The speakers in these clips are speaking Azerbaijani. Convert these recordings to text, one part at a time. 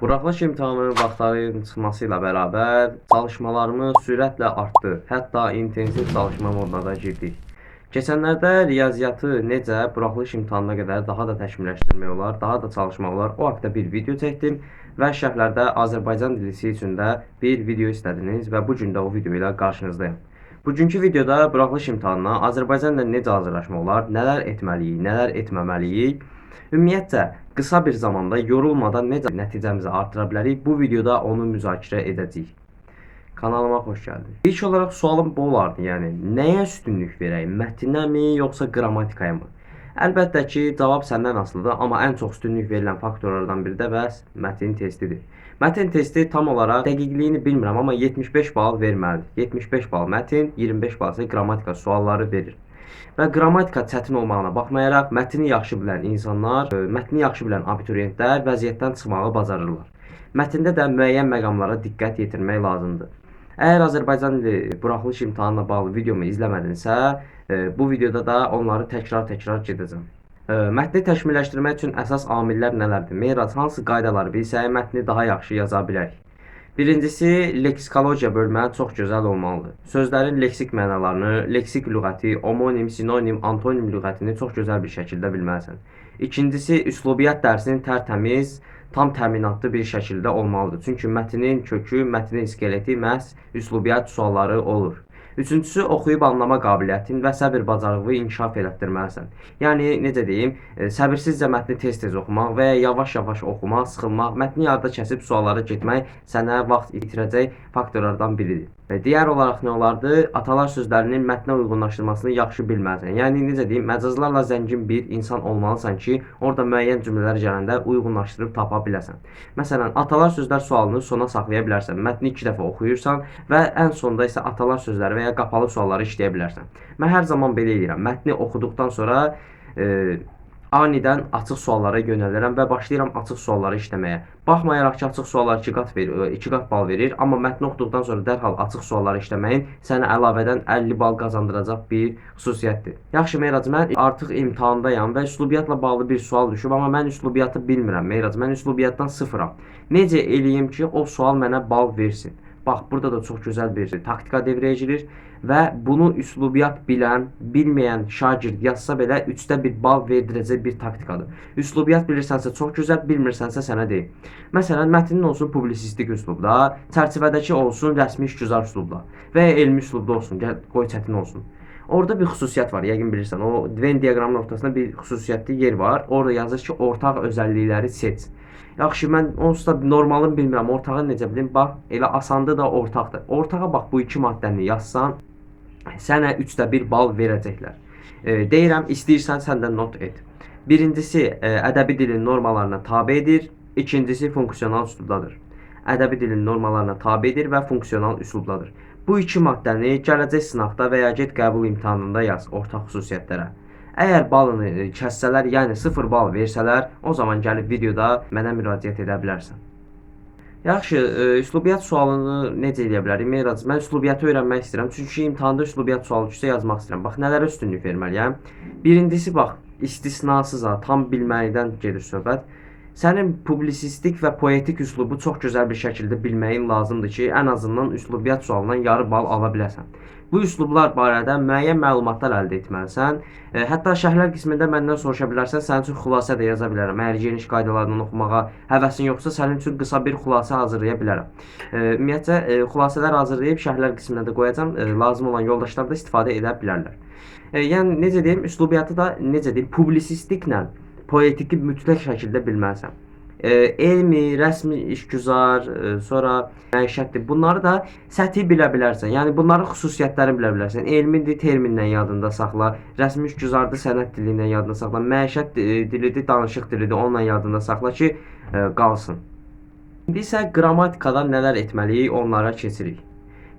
Buraxılış imtahanı vaxtlarının çıxmasıyla bərabər çalışmalarımız sürətlə artdı. Hətta intensiv çalışma moduna da girdik. Keçənlərdə riyaziyyatı necə buraxılış imtahanına qədər daha da təkmilləşdirmək olar, daha da çalışmaq olar. O haqqda bir video çəkdim və şərhlərdə Azərbaycan dilisi üçün də bir video istədiniz və bu gün də o video ilə qarşınızdayım. Bugünkü videoda buraxılış imtahanına Azərbaycan dilində necə hazırlaşmaq olar, nələr etməliyik, nələr etməməliyik, ümumiyyətcə qısa bir zamanda yorulmadan necə nəticəmizi artıra bilərik, bu videoda onu müzakirə edəcəyik. Kanalıma xoş gəldiniz. İlk olaraq sualım bu olardı, yəni nəyə üstünlük verək, mətnə mi yoxsa qrammatikaya mı? Əlbəttə ki, cavab səndən asılıdır, amma ən çox üstünlük verilən faktorlardan biri də bəs mətn testidir. Mətn testi tam olaraq dəqiqliyini bilmirəm, amma 75 bal verməlidir. 75 bal mətn, 25 bal isə qrammatika sualları verir. Və qrammatika çətin olmağına baxmayaraq, mətni yaxşı bilən insanlar, mətni yaxşı bilən abituriyentlər vəziyyətdən çıxmağı bacarırlar. Mətndə də müəyyən məqamlara diqqət yetirmək lazımdır. Əgər Azərbaycan dili buraxılış imtahanına bağlı videomu izləmədinsə, bu videoda da onları təkrar gedəcəm. Mətni təkmilləşdirmək üçün əsas amillər nələrdir? Meyraz hansı qaydaları bilsək, mətni daha yaxşı yaza bilərik. Birincisi, leksikologiya bölmə çox gözəl olmalıdır. Sözlərin leksik mənalarını, leksik lüğəti, omonim, sinonim, antonim lüğətini çox gözəl bir şəkildə bilməlisən. İkincisi, üslubiyyat dərsinin tərtəmiz, tam təminatlı bir şəkildə olmalıdır. Çünki mətnin kökü, mətnin iskeleti məhz üslubiyyat sualları olur. Üçüncüsü, oxuyub anlama qabiliyyətin və səbir bacarığı inkişaf elətdirməlisən. Yəni, necə deyim, səbirsizcə mətni tez-tez oxumaq və yavaş-yavaş oxumaq, sıxılmaq, mətni yarıda kəsib suallara getmək sənə vaxt itirəcək faktorlardan biridir. Və digər olaraq nə olardı? Atalar sözlərinin mətnə uyğunlaşdırmasını yaxşı bilməlisən. Yəni, necə deyim, məcazlarla zəngin bir insan olmalısan ki, orada müəyyən cümlələr gələndə uyğunlaşdırıb tapa biləsən. Məsələn, atalar sözlər sualını sona saxlaya bilərsən. Mətni 2 dəfə oxuyursan və ən sonda isə atalar sözləri və ya qapalı sualları işləyə bilərsən. Mən hər zaman belə edirəm. Mətni oxuduqdan sonra anidən açıq suallara yönəlirəm və başlayıram açıq sualları işləməyə. Baxmayaraq ki, açıq suallar 2 qat bal verir, amma mətni oxuduqdan sonra dərhal açıq sualları işləməyin sənə əlavədən 50 bal qazandıracaq bir xüsusiyyətdir. Yaxşı Meyrac, mən artıq imtahandayam və üslubiyyatla bağlı bir sual düşüb, amma mən üslubiyyatı bilmirəm Meyrac, mən üslubiyyatdan sıfıram. Necə eləyim ki, o sual mənə bal versin? Bax, burada da çox gözəl bir taktika devrəyə girir və bunu üslubiyyat bilən, bilməyən şagird yazsa belə 3də 1 bal verdirəcək bir taktikadır. Üslubiyyat bilirsənsə çox gözəl, bilmirsənsə sənə deyim. Məsələn, mətnin olsun publisistik üslubda, çərçivədəki olsun rəsmi işgüzar üslubda və ya elmi üslubda olsun, qoy çətin olsun. Orada bir xüsusiyyət var, yəqin bilirsən. O Venn diaqramının ortasında bir xüsusiyyətli yer var. Orada yazır ki, ortaq özəllikləri seç. Yaxşı, mən onsuz da normalını bilmirəm, ortağı necə bilim, bax, elə asandı da ortaqdır. Ortağa bax, bu iki maddəni yazsan, sənə 3də 1 bal verəcəklər. Deyirəm, istəyirsən sən də not et. Birincisi, ədəbi dilin normalarına tabe edir, ikincisi funksional üslubdadır. Ədəbi dilin normalarına tabe edir və funksional üslubdadır. Bu iki maddəni gələcək sınavda və ya get qəbul imtahanında yaz ortaq xüsusiyyətlərə. Əgər balını kəssələr, yəni 0 bal versələr, o zaman gəlib videoda mənə müraciət edə bilərsən. Yaxşı, üslubiyyat sualını necə edə bilərik? Meyrac, mən üslubiyyatı öyrənmək istəyirəm. Çünki imtahanda üslubiyyat sualı düşsə yazmaq istəyirəm. Bax, nələrə üstünlük verməliyəm? Birincisi, bax, istisnasız, tam bilməlidən gedir söhbət. Sənin publisistik və poetik üslubu çox gözəl bir şəkildə bilməyin lazımdır ki, ən azından üslubiyyat sualından yarı bal ala biləsən. Bu üslublar barədə müəyyən məlumatlar əldə etməlisən. Hətta şərhlər qismində məndən soruşa bilərsən, sənin üçün xülasə də yaza bilərəm. Əgər geniş qaydalardan oxumağa həvəsin yoxsa, sənin üçün qısa bir xülasə hazırlaya bilərəm. Ümumiyyətcə, xülasələr hazırlayıb şərhlər qismində də qoyacam. Lazım olan yoldaşlar da istifadə edə bilərlər. Yəni, necə deyim, üslubiyyatı da, necə deyim, publisistiklə poetiki mütləq şəkildə bilməlisən. Elmi, rəsmi işgüzar, sonra məişətdir. Bunları da səthi bilə bilərsən. Yəni, bunların xüsusiyyətlərini bilə bilərsən. Elmidir, terminlə yadında saxla. Rəsmi işgüzardır, sənət dili ilə yadında saxla. Məişət dilidir, danışıq dilidir, onunla yadında saxla ki, qalsın. İndi isə qrammatikadan nələr etməliyik, onlara keçirik.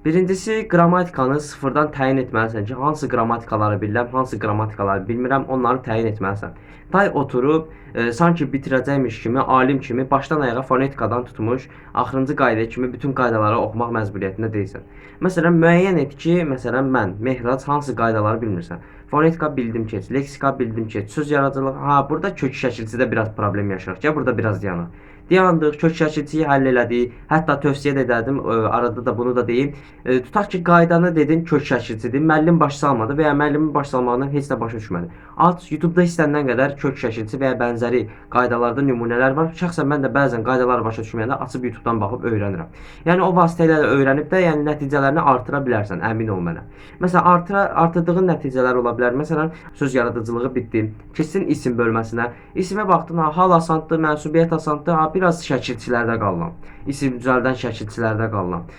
Birincisi, qrammatikanı sıfırdan təyin etməlisən ki, hansı qrammatikaları bilirəm, hansı qrammatikaları bilmirəm, onları təyin etməlisən. Tay oturub, sanki bitirəcəkmiş kimi, alim kimi, başdan ayağa fonetikadan tutmuş, axırıncı qayda kimi bütün qaydaları oxumaq məcburiyyətində deyilsən. Məsələn, müəyyən et ki, məsələn, mən, Mehrac, hansı qaydaları bilmirsən. Fonetika bildim keç, leksika bildim keç, söz yaradıcılığı, burada kök şəkilçidə biraz problem yaşayır ki, burada biraz yanır. Dayandıq, kök şəkilçiyi həll elədik. Hətta tövsiyə də edərdim, arada da bunu da deyim. Tutaq ki, qaydanı dedin kök şəkilçidir. Müəllim baş salmadı və ya müəllimin baş salmağından heç nə başa düşmədi. Aç YouTube-da istənilən qədər kök şəkilçi və ya bənzəri qaydalarda nümunələr var. Şəxsən mən də bəzən qaydaları başa düşməyəndə açıb YouTube-dan baxıb öyrənirəm. Yəni o vasitə ilə öyrənib də yəni nəticələrini artıra bilərsən, əmin ol mənə. Məsələn, artırdığın nəticələr ola bilər. Məsələn, söz yaradıcılığı bitdi. Keçsin isim bölməsinə. İsimə baxdın, ha, hal asandır, mənsubiyyət asandır, ha, biraz şəkilçilərdə qalıram. İsim düzəldən şəkilçilərdə qalıram.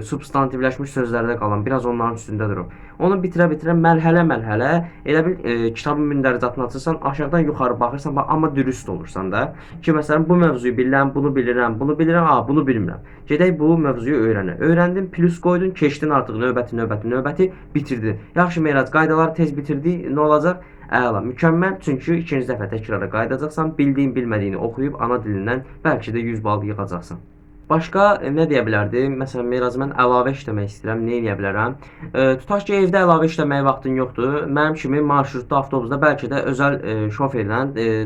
Substantivləşmiş sözlərdə qalan, biraz onların üstündə durum. Onu bitirə-bitirə mərhələ-mərhələ elə bil kitabın mündəricatını açırsan, aşağıdan yuxarı baxırsan, amma dürüst olursan da. Ki məsələn bu mövzuyu bilirəm, bunu bilirəm, bunu bilmirəm. Gedək bu mövzuyu öyrənək. Öyrəndin, plus qoydun, keçdin artıq növbəti bitirdin. Yaxşı Meyrac, qaydaları tez bitirdik, nə olacaq? Əla, mükəmməl, çünki ikinci dəfə təkrara qayıdacaqsan, bildiyin, bilmədiyini oxuyub ana dilindən bəlkə də 100 bal yığacaqsan. Başqa nə deyə bilərdim? Məsələn, Meyraz, mən əlavə işləmək istəyirəm, nə edə bilərəm? Tutaq ki, evdə əlavə işləməyə vaxtın yoxdur. Mənim kimi marşrutda, avtobusda bəlkə də özəl şoferlə,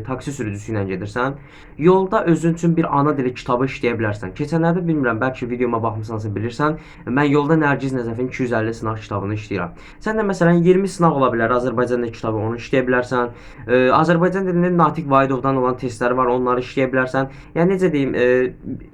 taksi sürücüsü ilə gedirsən. Yolda özün üçün bir ana dili kitabı işləyə bilərsən. Keçənlərdə bilmirəm, bəlkə videoma baxmısansa bilirsən, mən yolda Nərgiz Nəzəfin 250 sınaq kitabını işləyirəm. Sən də məsələn 20 sınaq ola bilər Azərbaycan dili kitabı, onu işləyə bilərsən. Azərbaycan dilinin Natiq Vahidovdan olan testləri var, onları işləyə bilərsən. Yəni necə deyim,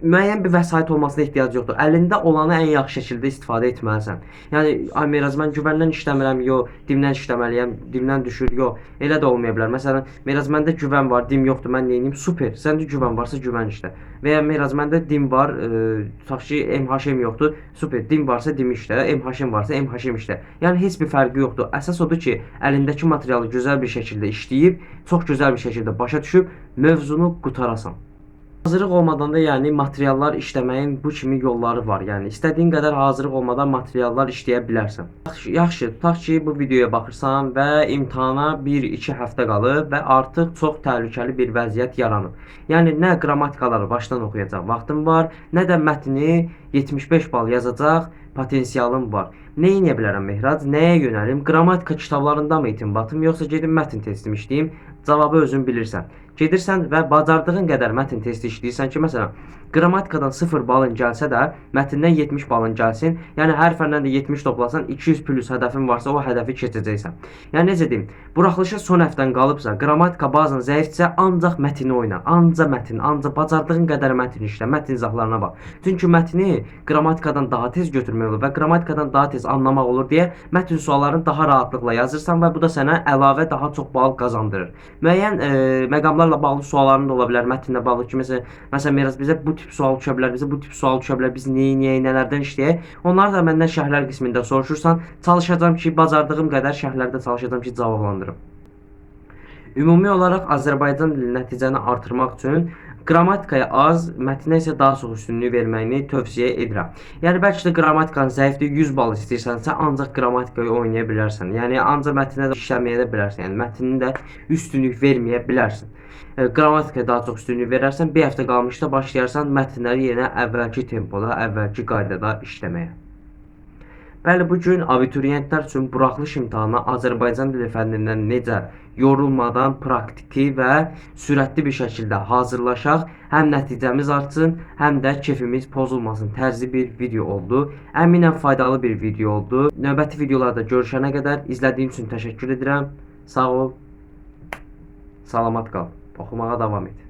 müəyyən bir vəsait olmasına ehtiyac yoxdur. Əlində olanı ən yaxşı şəkildə istifadə etməlisən. Yəni ay Meyraz, mən güvəndən işləmirəm, yox, dimdən işləməliyəm, dimdən düşür, yox. Elə də olmaya bilər. Məsələn, Meyraz, məndə güvən var, dim yoxdur, mən nə edeyim? Super. Səndə güvən varsa güvən işlə. Və ya Meyraz, məndə dim var, tutaq ki, MHM yoxdur. Super. Dim varsa dim işlə, MHM varsa MHM işlə. Yəni heç bir fərqi yoxdur. Əsas odur ki, əlindəki materialı gözəl bir şəkildə işləyib, çox gözəl bir şəkildə başa düşüb mövzunu qutarasan. Hazırlıq olmadan da yəni materiallar işləməyin bu kimi yolları var. Yəni istədiyin qədər hazırlıq olmadan materiallar işləyə bilərsən. Yaxşı, tutaq ki, bu videoya baxırsan və imtahana 1-2 həftə qalıb və artıq çox təhlükəli bir vəziyyət yaranıb. Yəni nə qrammatikaları başdan oxuyacaq vaxtın var, nə də mətni 75 bal yazacaq potensialım var. Nə edə bilərəm Mehrac? Nəyə yönəlim? Qrammatika kitablarında mı itim batım, yoxsa gedim mətn testimi işləyim? Cavabı özün bilirsən. Gedirsən və bacardığın qədər mətn testi işləyirsən ki, məsələn, qrammatikadan 0 balın gəlsə də, mətndən 70 balın gəlsin. Yəni hər fəndən də 70 toplasan, 200 plus hədəfin varsa, o hədəfi keçəcəksən. Yəni necə deyim, buraxılışa son həftən qalıbsa, qrammatika bazan zəifsə, ancaq mətni oyna. Ancaq bacardığın qədər mətn işlə, mətn izahlarına bax. Çünki mətni qrammatikadan daha tez götürmək olur və qrammatikadan daha tez anlamaq olur deyə mətn suallarını daha rahatlıqla yazırsan və bu da sənə əlavə daha çox bal qazandırır. Müəyyən məqamlarla bağlı sualların da ola bilər, mətnlə bağlı ki, məsələn Meyraz, bizə bu tip sual düşə bilər, biz nələrdən işləyək? Onları da məndən şərhlər qismində soruşursan, çalışacağam ki, bacardığım qədər şərhlərdə çalışacağam ki, cavablandırım. Ümumi olaraq Azərbaycan dili nəticəni artırmaq üçün qrammatikaya az, mətnə isə daha çox üstünlük verməyini tövsiyə edirəm. Yəni bəlkə də qrammatikanın zəifdir, 100 bal istəyirsənsə, ancaq qrammatikayı oynaya bilərsən. Yəni ancaq mətnə də işləməyə də bilərsən. Yəni mətnin də üstünlük verməyə bilərsən. Qrammatikaya daha çox üstünlük verərsən, bir həftə qalmışda başlayarsan mətnləri yenə əvvəlki tempoda, əvvəlki qaydada işləməyə. Bəli, bugün abituriyentlər üçün buraxılış imtahanına Azərbaycan dili fənnindən necə yorulmadan praktiki və sürətli bir şəkildə hazırlaşaq, həm nəticəmiz artsın, həm də keyfimiz pozulmasın tərzli bir video oldu. Əminəm faydalı bir video oldu. Növbəti videolarda görüşənə qədər izlədiyim üçün təşəkkür edirəm. Sağ ol, salamat qal, oxumağa davam et.